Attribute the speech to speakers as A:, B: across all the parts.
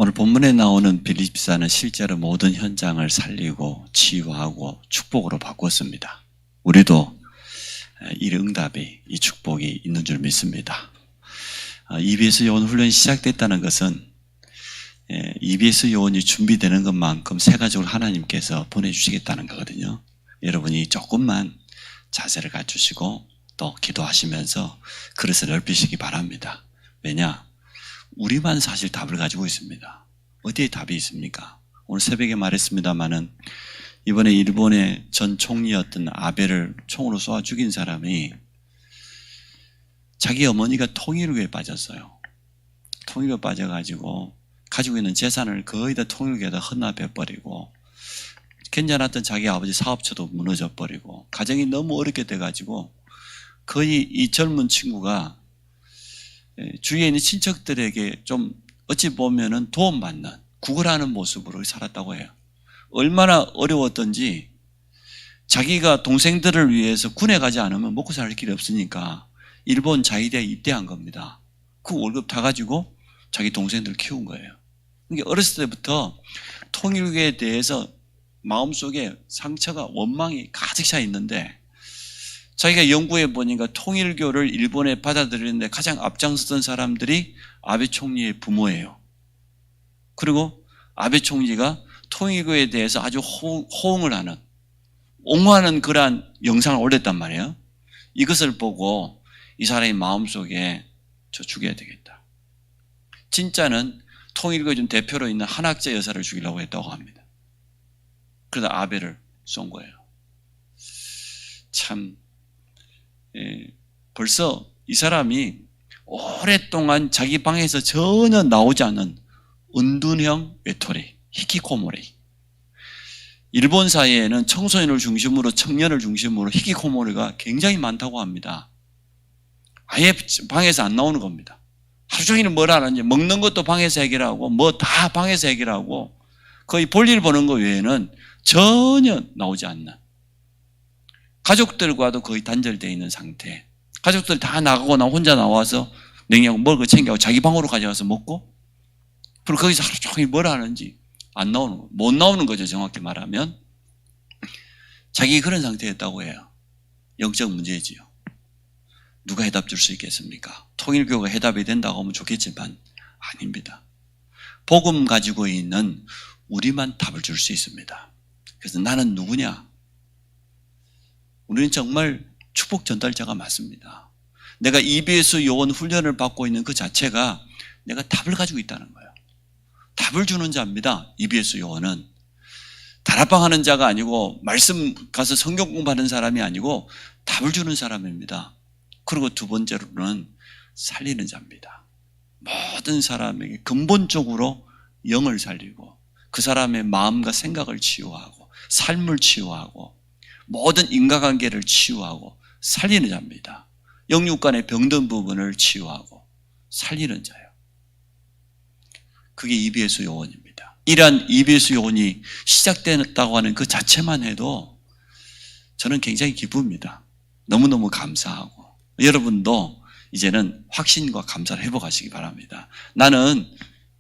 A: 오늘 본문에 나오는 빌립사는 실제로 모든 현장을 살리고 치유하고 축복으로 바꿨습니다. 우리도 이 응답이, 이 축복이 있는 줄 믿습니다. EBS 요원 훈련이 시작됐다는 것은 EBS 요원이 준비되는 것만큼 세가족을 하나님께서 보내주시겠다는 거거든요. 여러분이 조금만 자세를 갖추시고 또 기도하시면서 그릇을 넓히시기 바랍니다. 왜냐? 우리만 사실 답을 가지고 있습니다. 어디에 답이 있습니까? 오늘 새벽에 말했습니다마는 이번에 일본의 전 총리였던 아베를 총으로 쏘아 죽인 사람이 자기 어머니가 통일교에 빠졌어요. 통일교에 빠져가지고 가지고 있는 재산을 거의 다 통일교에다 헌납해버리고 괜찮았던 자기 아버지 사업처도 무너져버리고 가정이 너무 어렵게 돼가지고 거의 이 젊은 친구가 주위에 있는 친척들에게 좀 어찌 보면은 도움받는 구걸하는 모습으로 살았다고 해요. 얼마나 어려웠던지 자기가 동생들을 위해서 군에 가지 않으면 먹고 살 길이 없으니까 일본 자위대에 입대한 겁니다. 그 월급 다 가지고 자기 동생들을 키운 거예요. 그러니까 어렸을 때부터 통일교에 대해서 마음속에 상처가 원망이 가득 차 있는데 자기가 연구해 보니까 통일교를 일본에 받아들이는데 가장 앞장섰던 사람들이 아베 총리의 부모예요. 그리고 아베 총리가 통일교에 대해서 아주 호응을 하는, 옹호하는 그러한 영상을 올렸단 말이에요. 이것을 보고 이 사람의 마음속에 저 죽여야 되겠다. 진짜는 통일교의 좀 대표로 있는 한학자 여사를 죽이려고 했다고 합니다. 그러다 아베를 쏜 거예요. 참 벌써 이 사람이 오랫동안 자기 방에서 전혀 나오지 않는 은둔형 외톨이, 히키코모리. 일본 사회에는 청소년을 중심으로, 청년을 중심으로 히키코모리가 굉장히 많다고 합니다. 아예 방에서 안 나오는 겁니다. 하루 종일 뭘 하는지, 먹는 것도 방에서 해결하고 뭐 다 방에서 해결하고 거의 볼일 보는 것 외에는 전혀 나오지 않는, 가족들과도 거의 단절되어 있는 상태. 가족들 다 나가고 나 혼자 나와서 냉장고 먹을 거 챙겨가고 자기 방으로 가져가서 먹고, 그리고 거기서 하루 종일 뭘 하는지 안 나오는 거, 못 나오는 거죠. 정확히 말하면 자기 그런 상태였다고 해요. 영적 문제지요. 누가 해답 줄 수 있겠습니까? 통일교가 해답이 된다고 하면 좋겠지만 아닙니다. 복음 가지고 있는 우리만 답을 줄 수 있습니다. 그래서 나는 누구냐? 우리는 정말 축복 전달자가 맞습니다. 내가 EBS 요원 훈련을 받고 있는 그 자체가 내가 답을 가지고 있다는 거예요. 답을 주는 자입니다. EBS 요원은 다락방 하는 자가 아니고 말씀 가서 성경 공부하는 사람이 아니고 답을 주는 사람입니다. 그리고 두 번째로는 살리는 자입니다. 모든 사람에게 근본적으로 영을 살리고 그 사람의 마음과 생각을 치유하고 삶을 치유하고 모든 인간관계를 치유하고 살리는 자입니다. 영육 간의 병든 부분을 치유하고 살리는 자예요. 그게 EBS 요원입니다. 이러한 EBS 요원이 시작됐다고 하는 그 자체만 해도 저는 굉장히 기쁩니다. 너무너무 감사하고 여러분도 이제는 확신과 감사를 회복하시기 바랍니다. 나는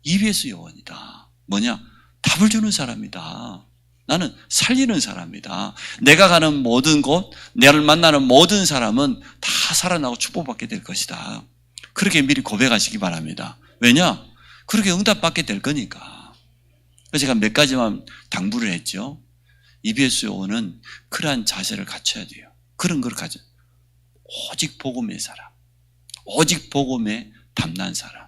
A: EBS 요원이다. 뭐냐? 답을 주는 사람이다. 나는 살리는 사람이다. 내가 가는 모든 곳, 나를 만나는 모든 사람은 다 살아나고 축복받게 될 것이다. 그렇게 미리 고백하시기 바랍니다. 왜냐? 그렇게 응답받게 될 거니까. 그래서 제가 몇 가지만 당부를 했죠. EBS 요원은 그러한 자세를 갖춰야 돼요. 그런 걸 가져. 오직 복음의 사람, 오직 복음에 담난 사람.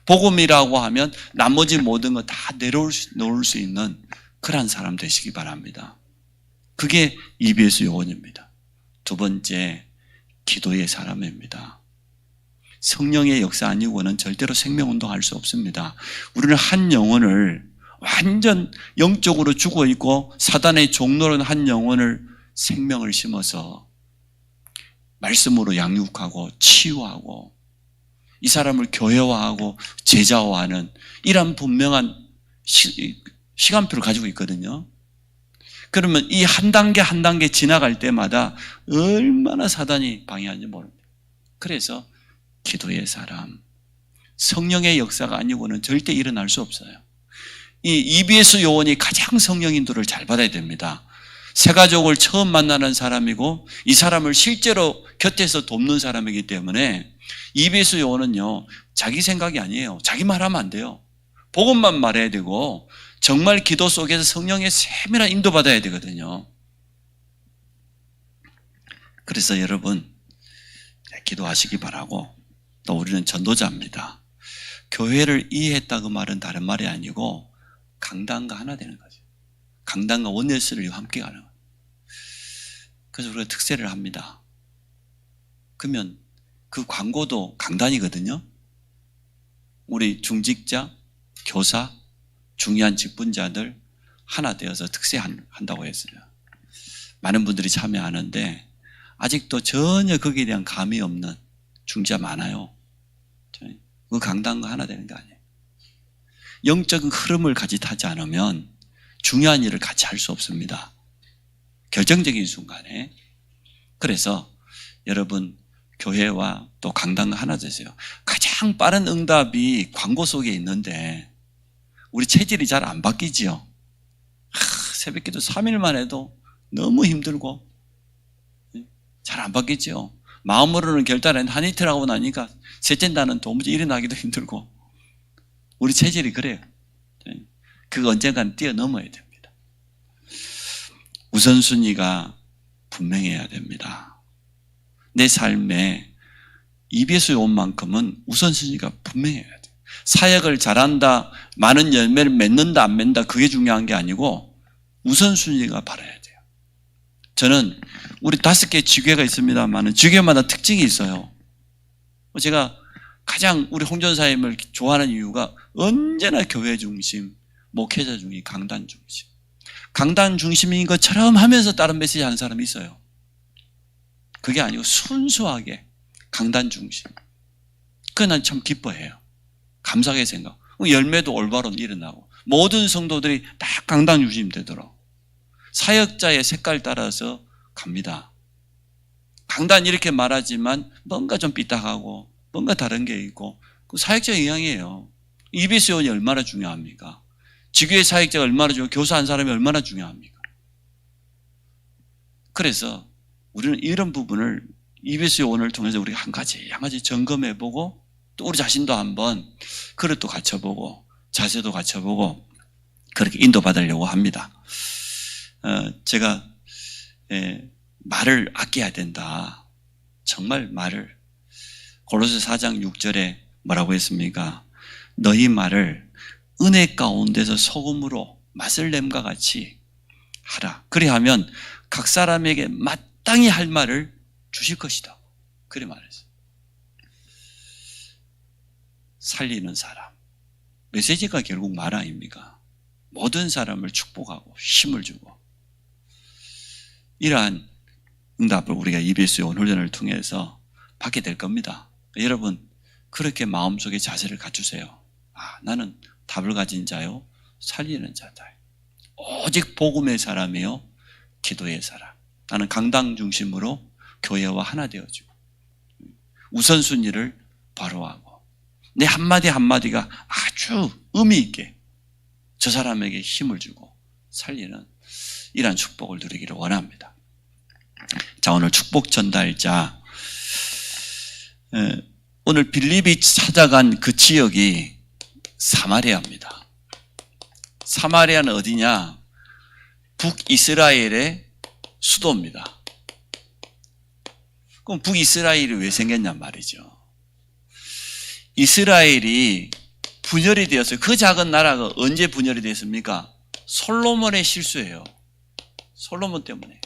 A: 복음이라고 하면 나머지 모든 거 다 내려놓을 수 있는 그런 사람 되시기 바랍니다. 그게 EBS 요원입니다. 두 번째, 기도의 사람입니다. 성령의 역사 아니고는 절대로 생명운동할 수 없습니다. 우리는 한 영혼을 완전 영적으로 죽어있고 사단의 종로는 한 영혼을 생명을 심어서 말씀으로 양육하고 치유하고 이 사람을 교회화하고 제자화하는 이런 분명한 시간표를 가지고 있거든요. 그러면 이 한 단계 한 단계 지나갈 때마다 얼마나 사단이 방해하는지 모릅니다. 그래서 기도의 사람, 성령의 역사가 아니고는 절대 일어날 수 없어요. 이 EBS 요원이 가장 성령 인도를 잘 받아야 됩니다. 새 가족을 처음 만나는 사람이고 이 사람을 실제로 곁에서 돕는 사람이기 때문에 EBS 요원은요, 자기 생각이 아니에요. 자기 말하면 안 돼요. 복음만 말해야 되고 정말 기도 속에서 성령의 세밀한 인도받아야 되거든요. 그래서 여러분 기도하시기 바라고, 또 우리는 전도자입니다. 교회를 이해했다 그 말은 다른 말이 아니고 강단과 하나 되는 거죠. 강단과 원네스를 함께 가는 거예요. 그래서 우리가 특세를 합니다. 그러면 그 광고도 강단이거든요. 우리 중직자, 교사, 중요한 직분자들 하나 되어서 특세한다고 했어요. 많은 분들이 참여하는데 아직도 전혀 거기에 대한 감이 없는 중직자 많아요. 그 강단과 하나 되는 거 아니에요. 영적인 흐름을 같이 타지 않으면 중요한 일을 같이 할 수 없습니다. 결정적인 순간에. 그래서 여러분 교회와 또 강단과 하나 되세요. 가장 빠른 응답이 광고 속에 있는데 우리 체질이 잘 안 바뀌지요. 새벽기도 3일만 해도 너무 힘들고 잘 안 바뀌지요. 마음으로는 결단했는데 한 이틀 하고 나니까 셋째 날은 도무지 일어나기도 힘들고 우리 체질이 그래요. 그거 언젠가는 뛰어넘어야 됩니다. 우선순위가 분명해야 됩니다. 내 삶에 EBS 요원만큼은 우선순위가 분명해야 돼요. 사역을 잘한다, 많은 열매를 맺는다 안 맺는다 그게 중요한 게 아니고 우선순위가 바라야 돼요. 저는 우리 5개 지교회가 있습니다만 지교회마다 특징이 있어요. 제가 가장 우리 홍전사님을 좋아하는 이유가 언제나 교회 중심, 목회자 중심, 강단 중심. 강단 중심인 것처럼 하면서 다른 메시지 하는 사람이 있어요. 그게 아니고 순수하게 강단 중심. 그건 난 참 기뻐해요. 감사하게 생각. 열매도 올바로 일어나고 모든 성도들이 다 강단 중심 되도록 사역자의 색깔 따라서 갑니다. 강단 이렇게 말하지만 뭔가 좀 삐딱하고 뭔가 다른 게 있고 그 사역자의 영향이에요. EBS 요원이 얼마나 중요합니까? 지교회 사역자가 얼마나 중요하고 교사 한 사람이 얼마나 중요합니까? 그래서 우리는 이런 부분을 EBS 요원을 통해서 우리가 한 가지 점검해보고 또 우리 자신도 한번 그릇도 갖춰보고 자세도 갖춰보고 그렇게 인도받으려고 합니다. 제가 말을 아껴야 된다. 정말 말을 고로새 4장 6절에 뭐라고 했습니까? 너희 말을 은혜 가운데서 소금으로 맛을 냄과 같이 하라. 그리하면 각 사람에게 마땅히 할 말을 주실 것이다. 그래 말했어요. 살리는 사람. 메시지가 결국 말 아닙니까? 모든 사람을 축복하고 힘을 주고 이러한 응답을 우리가 EBS 요원 훈련을 통해서 받게 될 겁니다. 여러분 그렇게 마음속에 자세를 갖추세요. 나는 답을 가진 자요 살리는 자다. 오직 복음의 사람이요 기도의 사람. 나는 강당 중심으로 교회와 하나 되어지고 우선순위를 바로 하고 내 한마디 한마디가 아주 의미 있게 저 사람에게 힘을 주고 살리는 이러한 축복을 누리기를 원합니다. 자, 오늘 축복 전달자. 오늘 빌립이 찾아간 그 지역이 사마리아입니다. 사마리아는 어디냐? 북이스라엘의 수도입니다. 그럼 북이스라엘이 왜 생겼냔 말이죠. 이스라엘이 분열이 되었어요. 그 작은 나라가 언제 분열이 됐습니까? 솔로몬의 실수예요. 솔로몬 때문에.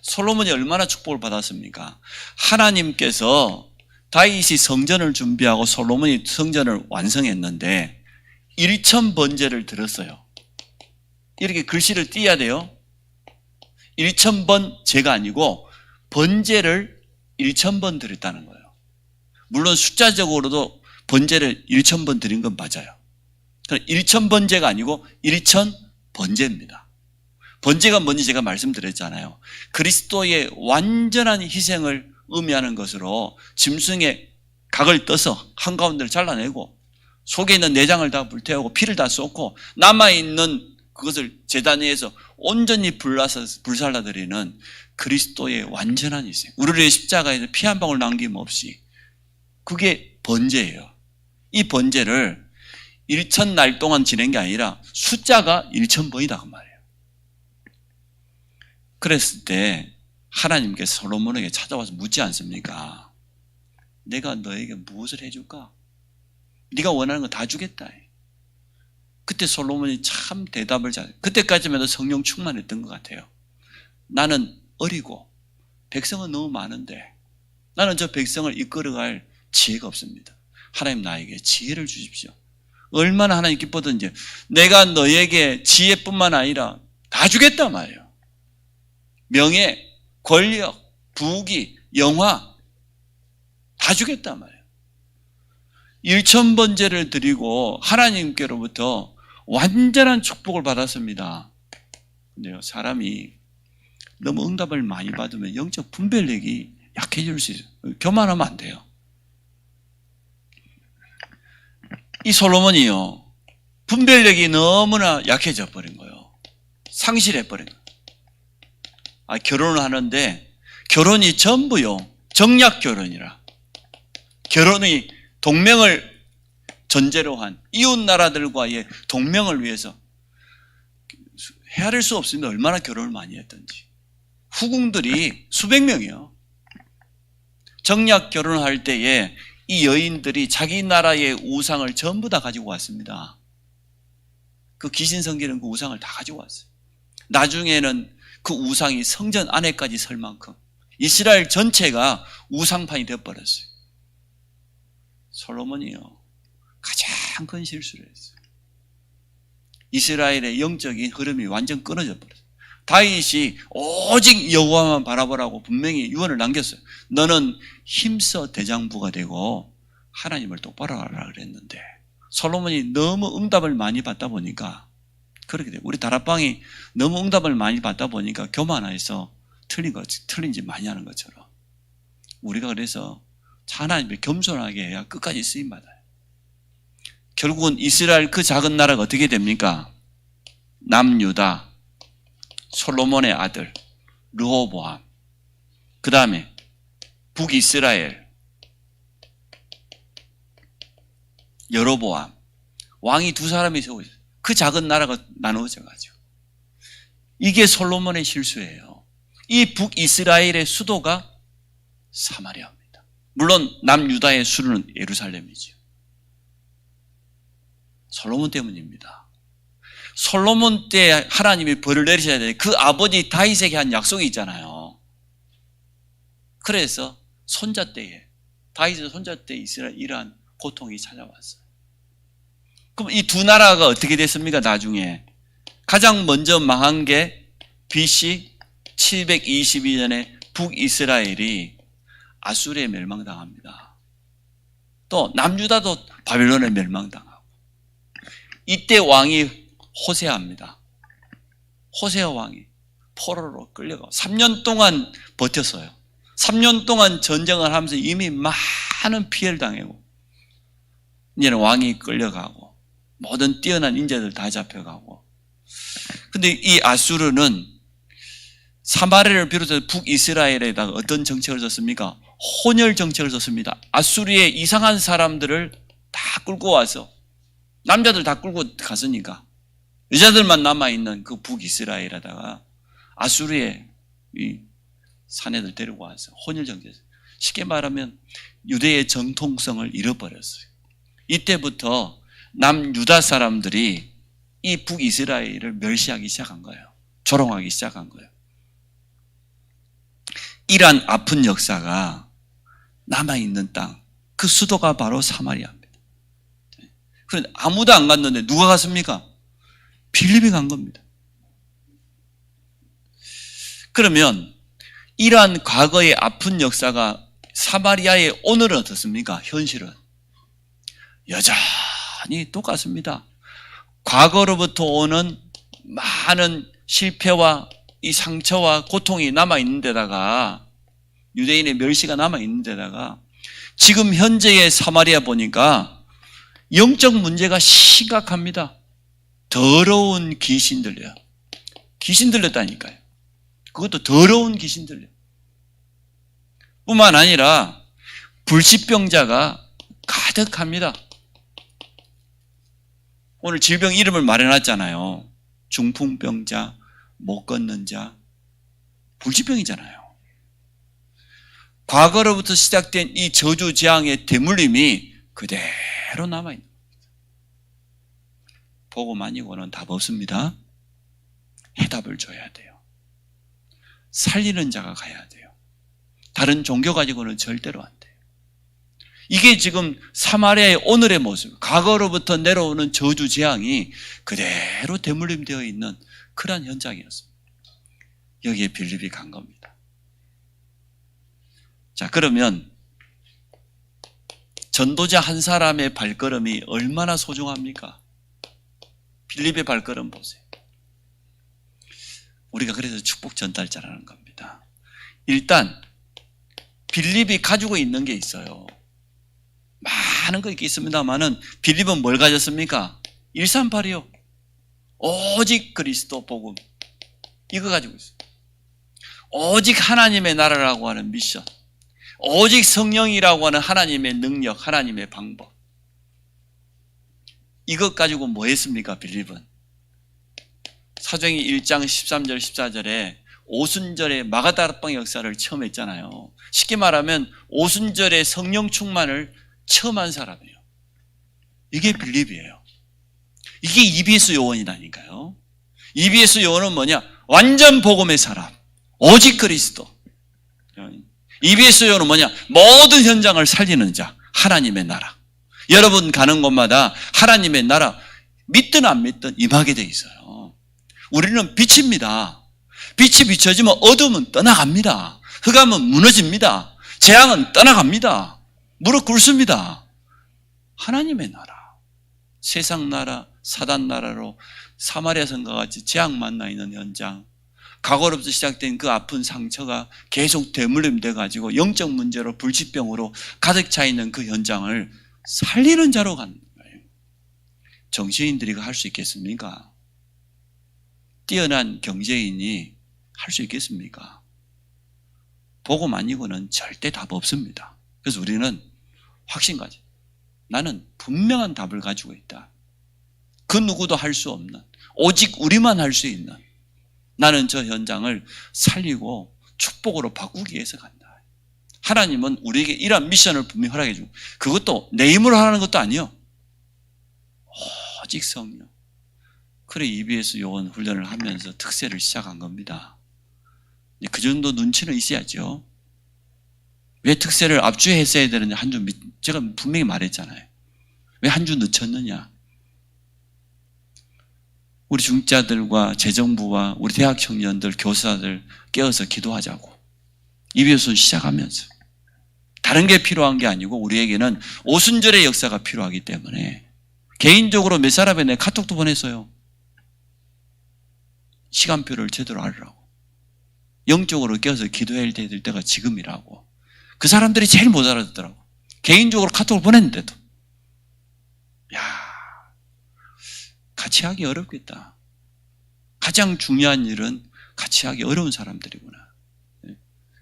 A: 솔로몬이 얼마나 축복을 받았습니까? 하나님께서 다윗이 성전을 준비하고 솔로몬이 성전을 완성했는데 1000번제를 드렸어요. 이렇게 글씨를 띄어야 돼요. 1000번 제가 아니고 번제를 1000번 드렸다는 거예요. 물론 숫자적으로도 번제를 1000번 드린 건 맞아요. 1000번제가 아니고 1000번제입니다. 번제가 뭔지 제가 말씀드렸잖아요. 그리스도의 완전한 희생을 의미하는 것으로 짐승의 각을 떠서 한가운데를 잘라내고 속에 있는 내장을 다 불태우고 피를 다 쏟고 남아있는 그것을 제단 위에서 온전히 불살라드리는 그리스도의 완전한 희생, 우리의 십자가에서 피 한 방울 남김없이, 그게 번제예요. 이 번제를 1000날 동안 지낸 게 아니라 숫자가 1000번이다 그 말이에요. 그랬을 때 하나님께서 솔로몬에게 찾아와서 묻지 않습니까? 내가 너에게 무엇을 해줄까? 네가 원하는 거 다 주겠다. 그때 솔로몬이 참 대답을 잘, 그때까지만 해도 성령 충만했던 것 같아요. 나는 어리고 백성은 너무 많은데 나는 저 백성을 이끌어갈 지혜가 없습니다. 하나님 나에게 지혜를 주십시오. 얼마나 하나님 기쁘든지 내가 너에게 지혜뿐만 아니라 다 주겠단 말이에요. 명예, 권력, 부귀, 영화 다 주겠단 말이에요. 1000번제를 드리고 하나님께로부터 완전한 축복을 받았습니다. 근데요, 사람이 너무 응답을 많이 받으면 영적 분별력이 약해질 수 있어요. 교만하면 안 돼요. 이 솔로몬이요, 분별력이 너무나 약해져 버린 거예요. 상실해 버린 거예요. 결혼을 하는데 결혼이 전부요, 정략 결혼이라. 결혼이 동맹을 전제로 한 이웃 나라들과의 동맹을 위해서 헤아릴 수 없습니다. 얼마나 결혼을 많이 했던지. 후궁들이 수백 명이요. 정략 결혼을 할 때에 이 여인들이 자기 나라의 우상을 전부 다 가지고 왔습니다. 그 귀신 섬기는 그 우상을 다 가지고 왔어요. 나중에는 그 우상이 성전 안에까지 설 만큼 이스라엘 전체가 우상판이 되어버렸어요. 솔로몬이요, 가장 큰 실수를 했어요. 이스라엘의 영적인 흐름이 완전 끊어져 버렸어요. 다윗이 오직 여호와만 바라보라고 분명히 유언을 남겼어요. 너는 힘써 대장부가 되고 하나님을 똑바로 하라 그랬는데, 솔로몬이 너무 응답을 많이 받다 보니까 그렇게 돼요. 우리 다락방이 너무 응답을 많이 받다 보니까 교만해서 틀린 짓 많이 하는 것처럼, 우리가 그래서 하나님을 겸손하게 해야 끝까지 쓰임받아요. 결국은 이스라엘 그 작은 나라가 어떻게 됩니까? 남유다, 솔로몬의 아들 르호보암, 그 다음에 북이스라엘 여로보암, 왕이 두 사람이 세워져요. 그 작은 나라가 나누어져 가지고. 이게 솔로몬의 실수예요. 이 북이스라엘의 수도가 사마리아입니다. 물론 남유다의 수도는 예루살렘이죠. 솔로몬 때문입니다. 솔로몬 때 하나님이 벌을 내리셔야 돼. 그 아버지 다윗에게 한 약속이 있잖아요. 그래서 손자 때에, 다윗의 손자 때 이스라엘 이러한 고통이 찾아왔어요. 그럼 이 두 나라가 어떻게 됐습니까? 나중에 가장 먼저 망한 게 BC 722년에 북이스라엘이 아수르에 멸망당합니다. 또 남유다도 바빌론에 멸망당하고, 이때 왕이 호세아입니다. 호세아 왕이 포로로 끌려가고 3년 동안 버텼어요. 3년 동안 전쟁을 하면서 이미 많은 피해를 당하고, 이제는 왕이 끌려가고 모든 뛰어난 인재들 다 잡혀가고. 근데 이 아수르는 사마리아를 비롯해서 북이스라엘에다가 어떤 정책을 썼습니까? 혼혈 정책을 썼습니다. 아수르의 이상한 사람들을 다 끌고 와서, 남자들 다 끌고 갔으니까 여자들만 남아있는 그 북이스라엘에다가 아수르의 이 사내들 데리고 와서 혼혈 정책, 쉽게 말하면 유대의 정통성을 잃어버렸어요. 이때부터 남유다 사람들이 이 북이스라엘을 멸시하기 시작한 거예요. 조롱하기 시작한 거예요. 이러한 아픈 역사가 남아있는 땅, 그 수도가 바로 사마리아입니다. 그런데 아무도 안 갔는데 누가 갔습니까? 빌립이 간 겁니다. 그러면 이러한 과거의 아픈 역사가 사마리아의 오늘은 어떻습니까? 현실은 여전히 똑같습니다. 과거로부터 오는 많은 실패와 이 상처와 고통이 남아있는 데다가, 유대인의 멸시가 남아있는 데다가 지금 현재의 사마리아 보니까 영적 문제가 심각합니다. 더러운 귀신 들려요. 귀신 들렸다니까요. 그것도 더러운 귀신 들려요. 뿐만 아니라 불치병자가 가득합니다. 오늘 질병 이름을 말해놨잖아요. 중풍병자, 못 걷는 자, 불치병이잖아요. 과거로부터 시작된 이 저주재앙의 대물림이 그대로 남아있는 겁니다. 복음 아니고는 답 없습니다. 해답을 줘야 돼요. 살리는 자가 가야 돼요. 다른 종교 가지고는 절대로 안 돼요. 이게 지금 사마리아의 오늘의 모습, 과거로부터 내려오는 저주재앙이 그대로 대물림되어 있는 그런 현장이었습니다. 여기에 빌립이 간 겁니다. 자, 그러면 전도자 한 사람의 발걸음이 얼마나 소중합니까? 빌립의 발걸음 보세요. 우리가 그래서 축복 전달자라는 겁니다. 일단 빌립이 가지고 있는 게 있어요. 많은 거 있겠습니다만은 빌립은 뭘 가졌습니까? 138이요. 오직 그리스도 복음. 이거 가지고 있어요. 오직 하나님의 나라라고 하는 미션. 오직 성령이라고 하는 하나님의 능력, 하나님의 방법. 이것 가지고 뭐 했습니까, 빌립은? 사도행전 1장 13절, 14절에 오순절에 마가다락방 역사를 처음 했잖아요. 쉽게 말하면 오순절에 성령 충만을 처음 한 사람이에요. 이게 빌립이에요. 이게 EBS 요원이라니까요. EBS 요원은 뭐냐? 완전 복음의 사람. 오직 그리스도. EBS 요원은 뭐냐? 모든 현장을 살리는 자. 하나님의 나라. 여러분 가는 곳마다 하나님의 나라 믿든 안 믿든 임하게 돼 있어요. 우리는 빛입니다. 빛이 비춰지면 어둠은 떠나갑니다. 흑암은 무너집니다. 재앙은 떠나갑니다. 무릎 꿇습니다. 하나님의 나라, 세상 나라, 사단 나라로 사마리아 성과 같이 재앙 만나 있는 현장, 과거로부터 시작된 그 아픈 상처가 계속 대물림돼 가지고 영적 문제로 불치병으로 가득 차 있는 그 현장을 살리는 자로 가는 거예요. 정치인들이 할 수 있겠습니까? 뛰어난 경제인이 할 수 있겠습니까? 복음 아니고는 절대 답 없습니다. 그래서 우리는 확신 가져. 나는 분명한 답을 가지고 있다. 그 누구도 할 수 없는, 오직 우리만 할 수 있는, 나는 저 현장을 살리고 축복으로 바꾸기 위해서 간다. 하나님은 우리에게 이러한 미션을 분명히 허락해 주고, 그것도 내 힘으로 하는 것도 아니요. 오직 성령. 그래 EBS 요원 훈련을 하면서 특세를 시작한 겁니다. 그 정도 눈치는 있어야죠. 왜 특세를 앞주에 했어야 되느냐? 한 주, 제가 분명히 말했잖아요. 왜 한 주 늦췄느냐? 우리 중직자들과 재정부와 우리 대학 청년들, 교사들 깨어서 기도하자고. EBS 시작하면서. 다른 게 필요한 게 아니고 우리에게는 오순절의 역사가 필요하기 때문에 개인적으로 몇 사람에 내 카톡도 보냈어요. 시간표를 제대로 알으라고. 영적으로 깨어서 기도해야 될 때가 지금이라고. 그 사람들이 제일 못 알아듣더라고. 개인적으로 카톡을 보냈는데도. 야, 같이 하기 어렵겠다. 가장 중요한 일은 같이 하기 어려운 사람들이구나.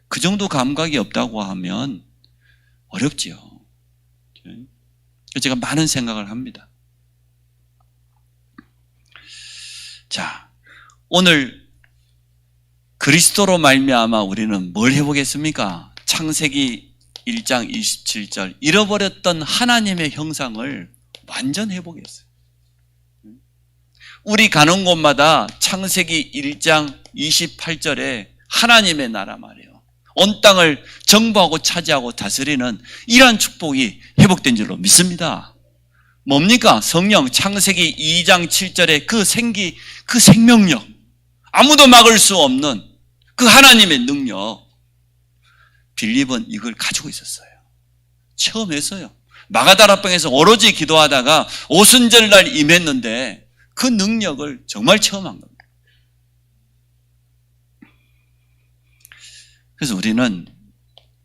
A: 그 정도 감각이 없다고 하면 어렵지요. 제가 많은 생각을 합니다. 자, 오늘 그리스도로 말미암아 우리는 뭘 해보겠습니까? 창세기 1장 27절 잃어버렸던 하나님의 형상을 완전 해보겠어요. 우리 가는 곳마다 창세기 1장 28절에 하나님의 나라 말이에요. 온 땅을 정복하고 차지하고 다스리는 이러한 축복이 회복된 줄로 믿습니다. 뭡니까? 성령 창세기 2장 7절에 그 생기, 그 생명력, 아무도 막을 수 없는 그 하나님의 능력. 빌립은 이걸 가지고 있었어요. 처음 했어요. 마가다락방에서 오로지 기도하다가 오순절날 임했는데 그 능력을 정말 처음 한 겁니다. 그래서 우리는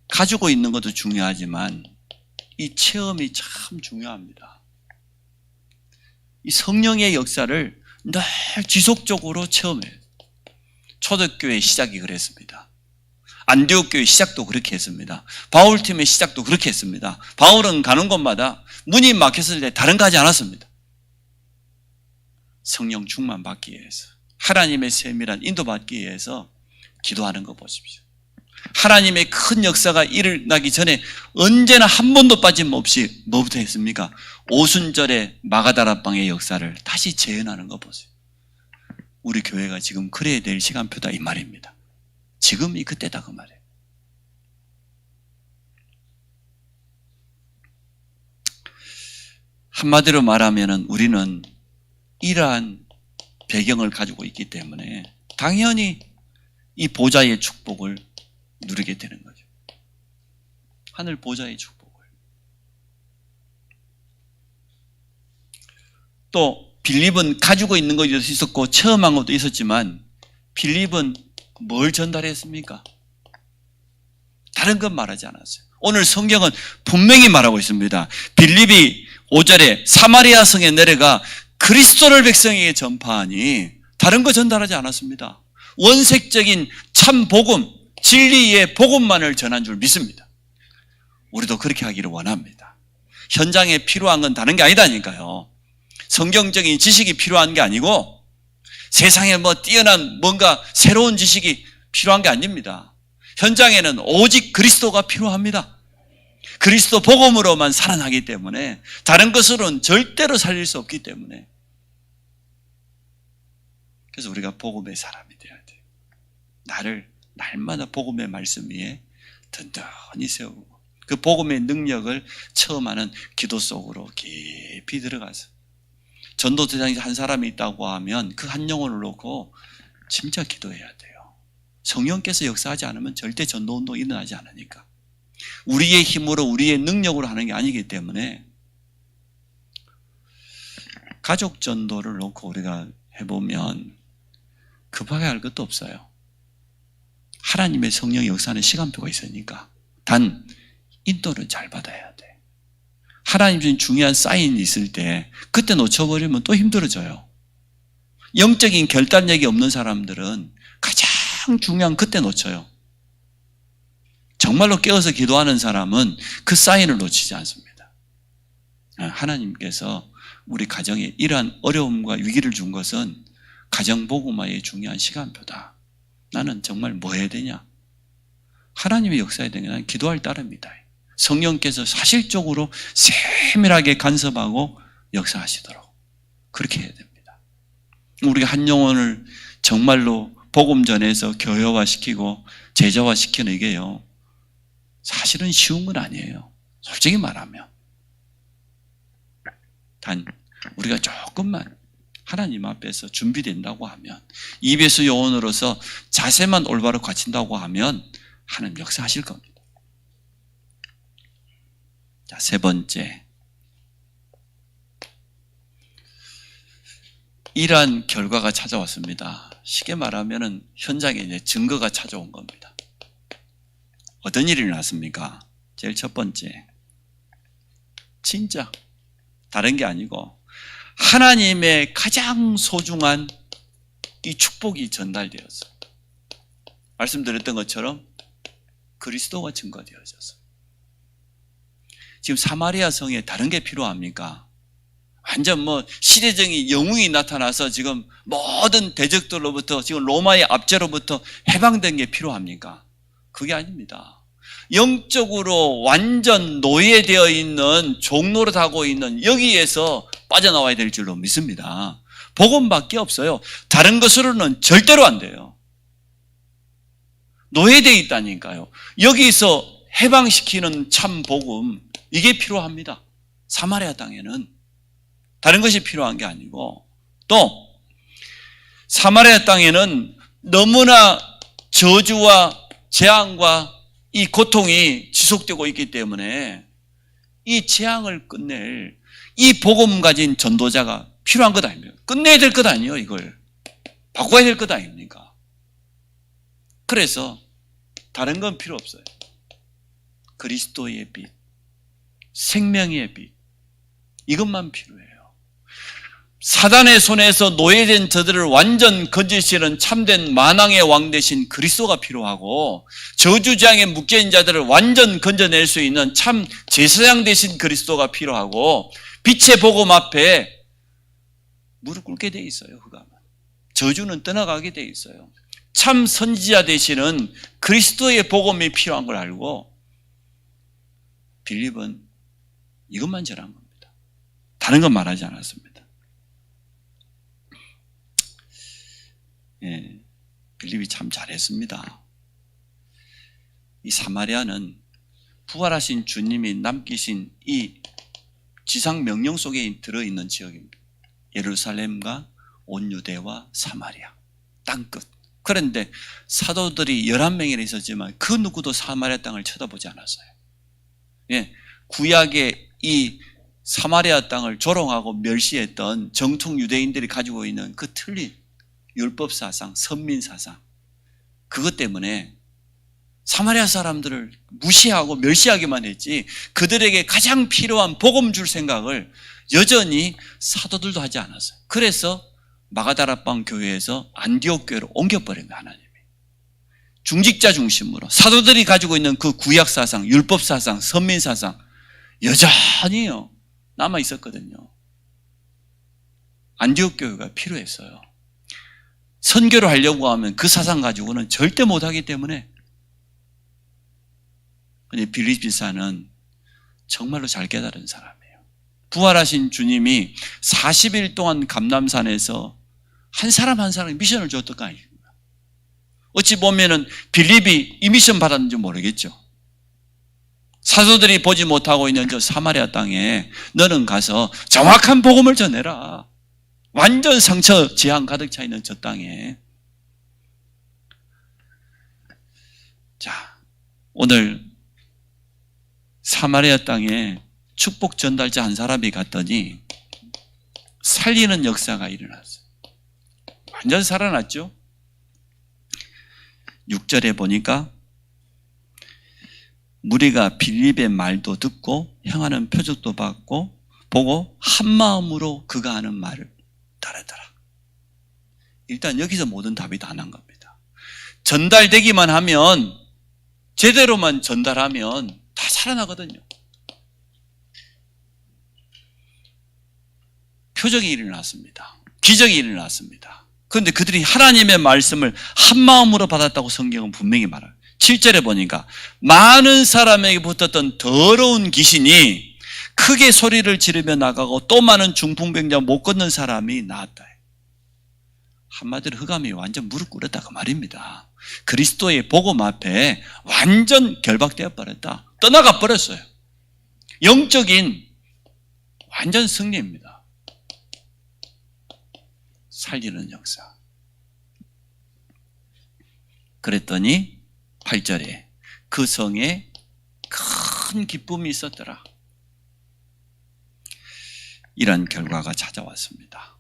A: 가지고 있는 것도 중요하지만 이 체험이 참 중요합니다. 이 성령의 역사를 늘 지속적으로 체험해요. 초대교회 시작이 그랬습니다. 안디옥 교회 시작도 그렇게 했습니다. 바울팀의 시작도 그렇게 했습니다. 바울은 가는 곳마다 문이 막혔을 때 다른 거 하지 않았습니다. 성령 충만 받기 위해서, 하나님의 세밀한 인도받기 위해서 기도하는 거 보십시오. 하나님의 큰 역사가 일어나기 전에 언제나 한 번도 빠짐없이 뭐부터 했습니까? 오순절의 마가다라방의 역사를 다시 재현하는 거 보세요. 우리 교회가 지금 그래야 될 시간표다 이 말입니다. 지금이 그때다 그 말이에요. 한마디로 말하면 우리는 이러한 배경을 가지고 있기 때문에 당연히 이 보좌의 축복을 누리게 되는 거죠. 하늘 보좌의 축복을. 또 빌립은 가지고 있는 것도 있었고 체험한 것도 있었지만 빌립은 뭘 전달했습니까? 다른 건 말하지 않았어요. 오늘 성경은 분명히 말하고 있습니다. 빌립이 5절에 사마리아 성에 내려가 그리스도를 백성에게 전파하니 다른 거 전달하지 않았습니다. 원색적인 참 복음, 진리의 복음만을 전한 줄 믿습니다. 우리도 그렇게 하기를 원합니다. 현장에 필요한 건 다른 게 아니다니까요. 성경적인 지식이 필요한 게 아니고 세상에 뛰어난 뭔가 새로운 지식이 필요한 게 아닙니다. 현장에는 오직 그리스도가 필요합니다. 그리스도 복음으로만 살아나기 때문에 다른 것으로는 절대로 살릴 수 없기 때문에 그래서 우리가 복음의 사람이 되어야 돼요. 나를 날마다 복음의 말씀 위에 든든히 세우고 그 복음의 능력을 체험하는 기도 속으로 깊이 들어가서 전도대장이 한 사람이 있다고 하면 그 한 영혼을 놓고 진짜 기도해야 돼요. 성령께서 역사하지 않으면 절대 전도운동이 일어나지 않으니까. 우리의 힘으로 우리의 능력으로 하는 게 아니기 때문에 가족 전도를 놓고 우리가 해보면 급하게 할 것도 없어요. 하나님의 성령의 역사는 시간표가 있으니까. 단 인도를 잘 받아야 돼. 하나님 주신 중요한 사인이 있을 때 그때 놓쳐버리면 또 힘들어져요. 영적인 결단력이 없는 사람들은 가장 중요한 그때 놓쳐요. 정말로 깨어서 기도하는 사람은 그 사인을 놓치지 않습니다. 하나님께서 우리 가정에 이러한 어려움과 위기를 준 것은 가정복음화의 중요한 시간표다. 나는 정말 뭐 해야 되냐? 하나님의 역사에 대해 나는 기도할 따름이다. 성령께서 사실적으로 세밀하게 간섭하고 역사하시도록 그렇게 해야 됩니다. 우리가 한 영혼을 정말로 복음 전해서 교회화시키고 제자화시키는 게요, 사실은 쉬운 건 아니에요. 솔직히 말하면. 단 우리가 조금만 하나님 앞에서 준비된다고 하면, 이베소 요원으로서 자세만 올바로 갖춘다고 하면 하나님 역사하실 겁니다. 자, 세 번째, 이러한 결과가 찾아왔습니다. 쉽게 말하면 현장에 이제 증거가 찾아온 겁니다. 어떤 일이 일어났습니까? 제일 첫 번째, 진짜 다른 게 아니고 하나님의 가장 소중한 이 축복이 전달되었어요. 말씀드렸던 것처럼 그리스도가 증거되어져서. 지금 사마리아 성에 다른 게 필요합니까? 완전 시대적인 영웅이 나타나서 지금 모든 대적들로부터, 지금 로마의 압제로부터 해방된 게 필요합니까? 그게 아닙니다. 영적으로 완전 노예되어 있는, 종노릇하고 있는 여기에서 빠져나와야 될 줄로 믿습니다. 복음밖에 없어요. 다른 것으로는 절대로 안 돼요. 노예되어 있다니까요. 여기서 해방시키는 참 복음, 이게 필요합니다. 사마리아 땅에는 다른 것이 필요한 게 아니고, 또 사마리아 땅에는 너무나 저주와 재앙과 이 고통이 지속되고 있기 때문에 이 재앙을 끝낼 이 복음 가진 전도자가 필요한 것 아닙니까? 끝내야 될 것 아니에요. 이걸 바꿔야 될 것 아닙니까? 그래서 다른 건 필요 없어요. 그리스도의 빛, 생명의 빛, 이것만 필요해요. 사단의 손에서 노예된 저들을 완전 건지시는 참된 만왕의 왕 대신 그리스도가 필요하고, 저주장에 묶여있는 자들을 완전 건져낼 수 있는 참 제사장 대신 그리스도가 필요하고, 빛의 복음 앞에 무릎 꿇게 돼 있어요. 흑암은 저주는 떠나가게 돼 있어요. 참 선지자 되시는 그리스도의 복음이 필요한 걸 알고 빌립은 이것만 전한 겁니다. 다른 건 말하지 않았습니다. 예, 빌립이 참 잘했습니다. 이 사마리아는 부활하신 주님이 남기신 이 지상 명령 속에 들어있는 지역입니다. 예루살렘과 온 유대와 사마리아 땅끝. 그런데 사도들이 11명이나 있었지만 그 누구도 사마리아 땅을 쳐다보지 않았어요. 예, 구약의 이 사마리아 땅을 조롱하고 멸시했던 정통 유대인들이 가지고 있는 그 틀린 율법 사상, 선민 사상, 그것 때문에 사마리아 사람들을 무시하고 멸시하기만 했지, 그들에게 가장 필요한 복음 줄 생각을 여전히 사도들도 하지 않았어요. 그래서 마가다라방 교회에서 안디옥 교회로 옮겨버린 거예요. 하나님이 중직자 중심으로 사도들이 가지고 있는 그 구약 사상, 율법 사상, 선민 사상 여전히요 남아 있었거든요. 안디옥 교회가 필요했어요. 선교를 하려고 하면 그 사상 가지고는 절대 못하기 때문에. 근데 빌립 지사는 정말로 잘 깨달은 사람이에요. 부활하신 주님이 40일 동안 감람산에서 한 사람 한 사람이 미션을 줬던 거 아닙니까? 어찌 보면은 빌립이 이 미션 받았는지 모르겠죠. 사도들이 보지 못하고 있는 저 사마리아 땅에 너는 가서 정확한 복음을 전해라. 완전 상처 재앙 가득 차 있는 저 땅에. 자, 오늘 사마리아 땅에 축복 전달자 한 사람이 갔더니 살리는 역사가 일어났어요. 완전 살아났죠. 6절에 보니까 무리가 빌립의 말도 듣고 행하는 표적도 보고 한 마음으로 그가 하는 말을 따르더라. 일단 여기서 모든 답이 다 난 겁니다. 전달되기만 하면, 제대로만 전달하면 다 살아나거든요. 표적이 일어났습니다. 기적이 일어났습니다. 그런데 그들이 하나님의 말씀을 한 마음으로 받았다고 성경은 분명히 말해요. 7절에 보니까 많은 사람에게 붙었던 더러운 귀신이 크게 소리를 지르며 나가고 또 많은 중풍병자 못 걷는 사람이 나았다. 한마디로 흑암이 완전 무릎 꿇었다 그 말입니다. 그리스도의 복음 앞에 완전 결박되어 버렸다. 떠나가 버렸어요. 영적인 완전 승리입니다. 살리는 역사. 그랬더니 8절에 그 성에 큰 기쁨이 있었더라. 이런 결과가 찾아왔습니다.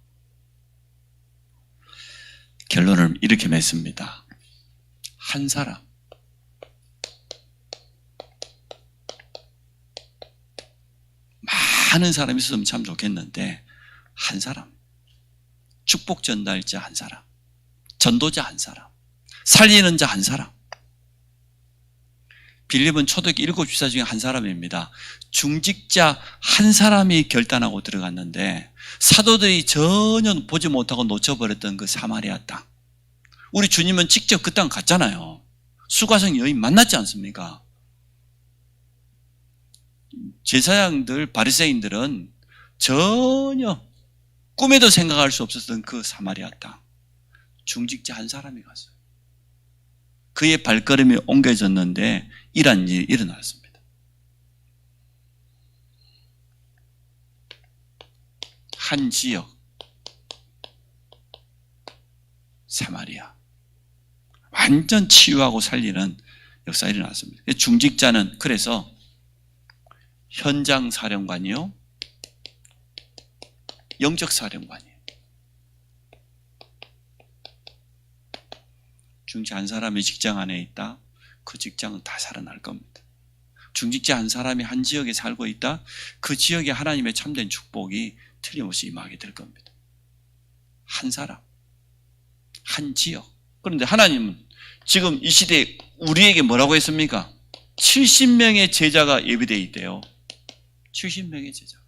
A: 결론을 이렇게 맺습니다. 한 사람, 많은 사람이 있었으면 참 좋겠는데 한 사람, 축복 전달자 한 사람, 전도자 한 사람, 살리는 자 한 사람. 빌립은 초대교회 7집사 중에 한 사람입니다. 중직자 한 사람이 결단하고 들어갔는데 사도들이 전혀 보지 못하고 놓쳐버렸던 그 사마리아 땅. 우리 주님은 직접 그 땅 갔잖아요. 수가성 여인 만났지 않습니까? 제사장들, 바리새인들은 전혀 꿈에도 생각할 수 없었던 그 사마리아 땅. 중직자 한 사람이 갔어요. 그의 발걸음이 옮겨졌는데 이런 일이 일어났습니다. 한 지역, 사마리아, 완전 치유하고 살리는 역사가 일어났습니다. 중직자는 그래서 현장 사령관이요, 영적 사령관이에요. 중직자 한 사람이 직장 안에 있다, 그 직장은 다 살아날 겁니다. 중직자 한 사람이 한 지역에 살고 있다. 그 지역에 하나님의 참된 축복이 틀림없이 임하게 될 겁니다. 한 사람, 한 지역. 그런데 하나님은 지금 이 시대에 우리에게 뭐라고 했습니까? 70명의 제자가 예비되어 있대요. 70명의 제자.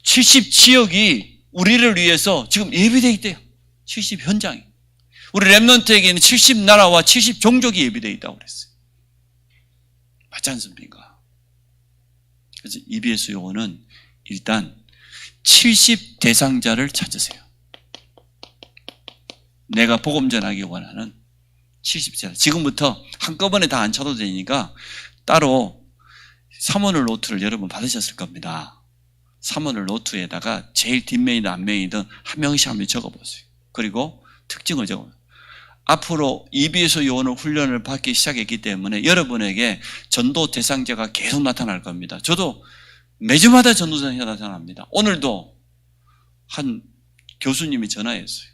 A: 70지역이 우리를 위해서 지금 예비되어 있대요. 70현장이. 우리 렘넌트에게는 70나라와 70종족이 예비되어 있다고 그랬어요. 맞지 않습니까? 그래서 EBS 요원은 일단 70 대상자를 찾으세요. 내가 복음 전하기 원하는 70자. 지금부터 한꺼번에 다 안 쳐도 되니까 따로 사모늘 노트를 여러분 받으셨을 겁니다. 사모늘 노트에다가 제일 뒷면이든 앞면이든 한 명씩 한번 적어보세요. 그리고 특징을 적어보세요. 앞으로 EBS 요원을 훈련을 받기 시작했기 때문에 여러분에게 전도 대상자가 계속 나타날 겁니다. 저도 매주마다 전도 대상자가 나타납니다. 오늘도 한 교수님이 전화했어요.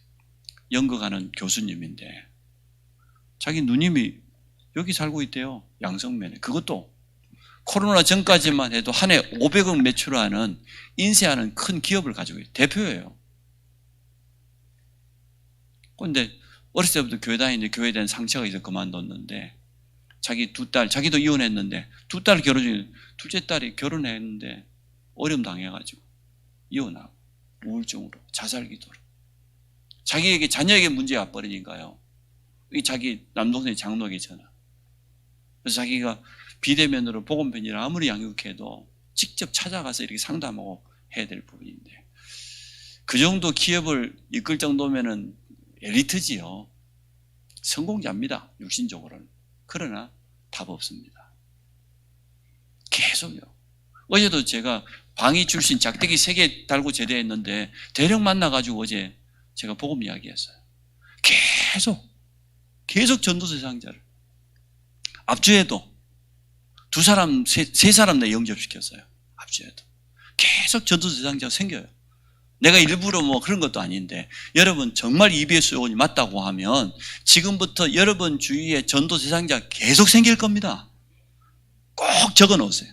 A: 연극하는 교수님인데 자기 누님이 여기 살고 있대요. 양성면에. 그것도 코로나 전까지만 해도 한 해 500억 매출하는 인쇄하는 큰 기업을 가지고 있어요. 대표예요. 그런데 어렸을 때부터 교회 다니는데 교회에 대한 상처가 있어 그만뒀는데 자기 두 딸, 자기도 이혼했는데 두 딸 결혼 중에 둘째 딸이 결혼했는데 어려움 당해가지고 이혼하고 우울증으로 자살 기도로 자기에게 자녀에게 문제가 와버리니까요. 이 자기 남동생이 장로에게 전화. 그래서 자기가 비대면으로 복음 편지를 아무리 양육해도 직접 찾아가서 이렇게 상담하고 해야 될 부분인데 그 정도 기업을 이끌 정도면은 엘리트지요. 성공자입니다. 육신적으로는. 그러나 답 없습니다. 계속요. 어제도 제가 방위 출신 작대기 3개 달고 제대했는데 대령 만나가지고 어제 제가 복음 이야기했어요. 계속 전도서 대상자를. 앞주에도 세 사람 내 영접시켰어요. 앞주에도. 계속 전도서 대상자가 생겨요. 내가 일부러 뭐 그런 것도 아닌데 여러분 정말 EBS 요원이 맞다고 하면 지금부터 여러분 주위에 전도 대상자 계속 생길 겁니다. 꼭 적어 놓으세요.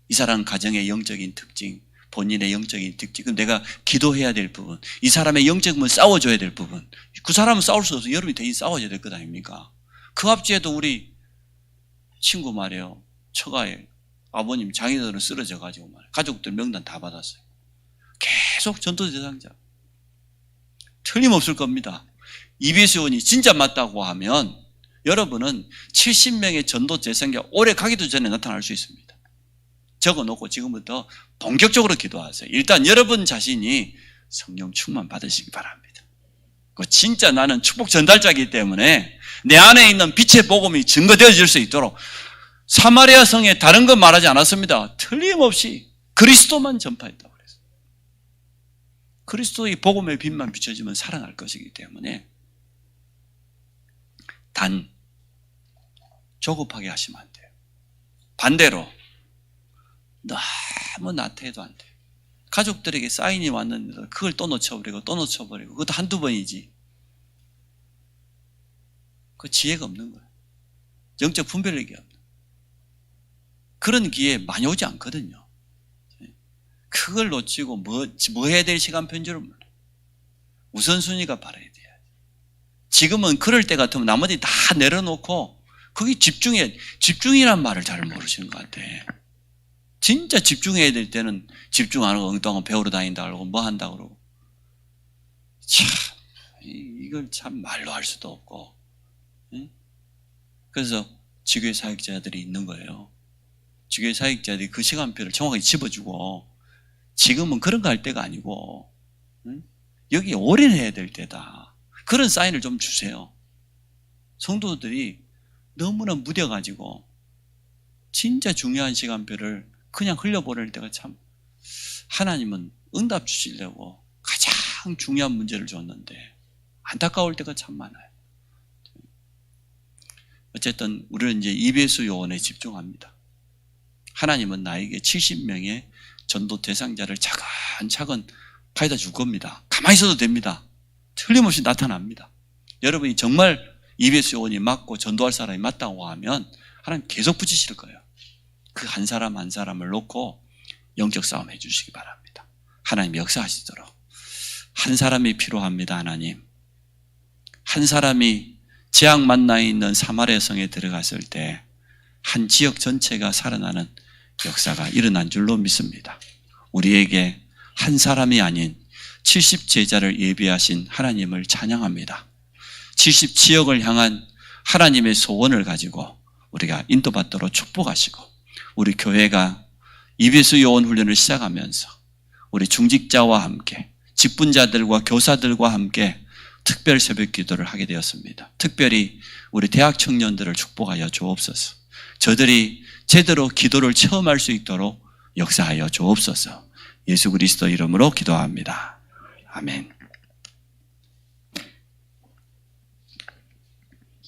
A: 이 사람 가정의 영적인 특징, 본인의 영적인 특징, 그럼 내가 기도해야 될 부분, 이 사람의 영적인 싸워줘야 될 부분, 그 사람은 싸울 수 없어서 여러분이 대신 싸워줘야 될 것 아닙니까? 그 앞주에도 우리 친구 말이에요. 처가에 아버님 장애들은 쓰러져가지고 말이에요. 가족들 명단 다 받았어요. 계속 전도 대상자. 틀림없을 겁니다. EBS 요원이 진짜 맞다고 하면 여러분은 70명의 전도 대상자 오래 가기도 전에 나타날 수 있습니다. 적어놓고 지금부터 본격적으로 기도하세요. 일단 여러분 자신이 성령 충만 받으시기 바랍니다. 진짜 나는 축복 전달자이기 때문에 내 안에 있는 빛의 복음이 증거되어질 수 있도록 사마리아 성에 다른 건 말하지 않았습니다. 틀림없이 그리스도만 전파했다고 그랬어요. 그리스도의 복음의 빛만 비춰지면 살아날 것이기 때문에 단 조급하게 하시면 안 돼요. 반대로 너무 나태해도 안 돼요. 가족들에게 사인이 왔는데 그걸 또 놓쳐버리고 그것도 한두 번이지. 그 지혜가 없는 거예요. 영적 분별력이 없는 거예요. 그런 기회 많이 오지 않거든요. 그걸 놓치고 뭐 해야 될 시간 편지를 몰라요. 우선순위가 바라야 돼요. 지금은 그럴 때 같으면 나머지 다 내려놓고 거기 집중이란 말을 잘 모르시는 것 같아. 진짜 집중해야 될 때는 집중 안 하고 엉뚱한 배우러 다닌다 그러고 뭐 한다 그러고 참 이걸 참 말로 할 수도 없고 그래서 지교회 사역자들이 있는 거예요. 지교회 사역자들이 그 시간표를 정확하게 집어주고 지금은 그런 거 할 때가 아니고 여기 올인해야 될 때다. 그런 사인을 좀 주세요. 성도들이 너무나 무뎌가지고 진짜 중요한 시간표를 그냥 흘려보낼 때가 참 하나님은 응답 주시려고 가장 중요한 문제를 줬는데 안타까울 때가 참 많아요. 어쨌든 우리는 이제 EBS 요원에 집중합니다. 하나님은 나에게 70명의 전도 대상자를 차근차근 가져다 줄 겁니다. 가만히 있어도 됩니다. 틀림없이 나타납니다. 여러분이 정말 EBS 요원이 맞고 전도할 사람이 맞다고 하면 하나님 계속 부지실 거예요. 그 한 사람 한 사람을 놓고 영적 싸움 해주시기 바랍니다. 하나님 역사하시도록. 한 사람이 필요합니다. 하나님. 한 사람이 재앙 만나 있는 사마리아 성에 들어갔을 때 한 지역 전체가 살아나는 역사가 일어난 줄로 믿습니다. 우리에게 한 사람이 아닌 70제자를 예비하신 하나님을 찬양합니다. 70지역을 향한 하나님의 소원을 가지고 우리가 인도받도록 축복하시고, 우리 교회가 이비스 요원 훈련을 시작하면서 우리 중직자와 함께 직분자들과 교사들과 함께 특별 새벽 기도를 하게 되었습니다. 특별히 우리 대학 청년들을 축복하여 주옵소서. 저들이 제대로 기도를 체험할 수 있도록 역사하여 주옵소서. 예수 그리스도 이름으로 기도합니다. 아멘.